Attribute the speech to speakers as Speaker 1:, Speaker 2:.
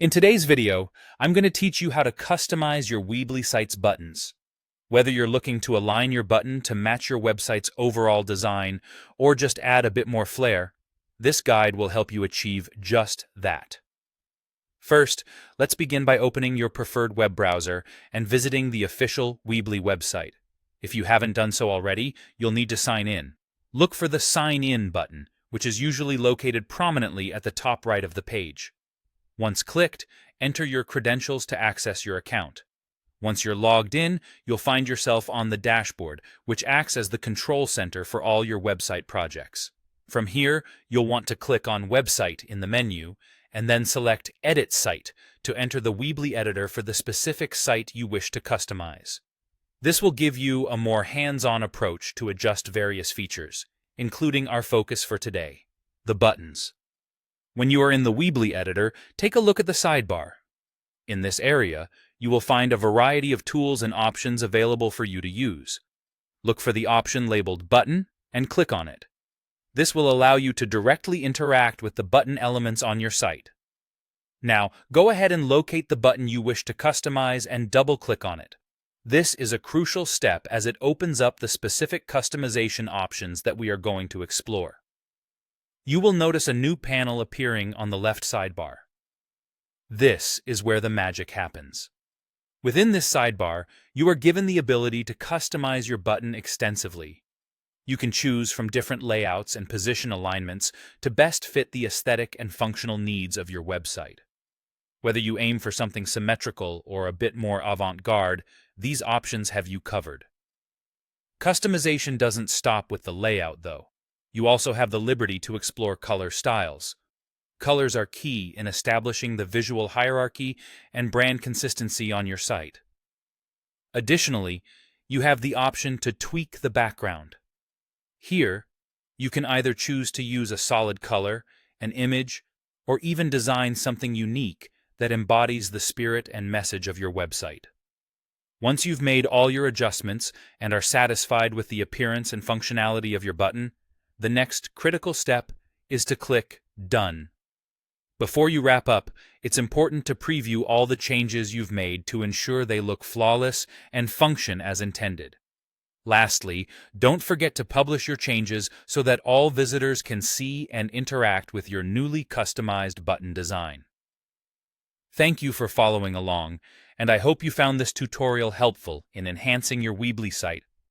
Speaker 1: In today's video, I'm going to teach you how to customize your Weebly site's buttons. Whether you're looking to align your button to match your website's overall design or just add a bit more flair, this guide will help you achieve just that. First, let's begin by opening your preferred web browser and visiting the official Weebly website. If you haven't done so already, you'll need to sign in. Look for the Sign In button, which is usually located prominently at the top right of the page. Once clicked, enter your credentials to access your account. Once you're logged in, you'll find yourself on the dashboard, which acts as the control center for all your website projects. From here, you'll want to click on Website in the menu, and then select Edit Site to enter the Weebly editor for the specific site you wish to customize. This will give you a more hands-on approach to adjust various features, including our focus for today, the buttons. When you are in the Weebly editor, take a look at the sidebar. In this area, you will find a variety of tools and options available for you to use. Look for the option labeled Button and click on it. This will allow you to directly interact with the button elements on your site. Now, go ahead and locate the button you wish to customize and double-click on it. This is a crucial step as it opens up the specific customization options that we are going to explore. You will notice a new panel appearing on the left sidebar. This is where the magic happens. Within this sidebar, you are given the ability to customize your button extensively. You can choose from different layouts and position alignments to best fit the aesthetic and functional needs of your website. Whether you aim for something symmetrical or a bit more avant-garde, these options have you covered. Customization doesn't stop with the layout, though. You also have the liberty to explore color styles. Colors are key in establishing the visual hierarchy and brand consistency on your site. Additionally, you have the option to tweak the background. Here, you can either choose to use a solid color, an image, or even design something unique that embodies the spirit and message of your website. Once you've made all your adjustments and are satisfied with the appearance and functionality of your button, the next critical step is to click Done. Before you wrap up, it's important to preview all the changes you've made to ensure they look flawless and function as intended. Lastly, don't forget to publish your changes so that all visitors can see and interact with your newly customized button design. Thank you for following along, and I hope you found this tutorial helpful in enhancing your Weebly site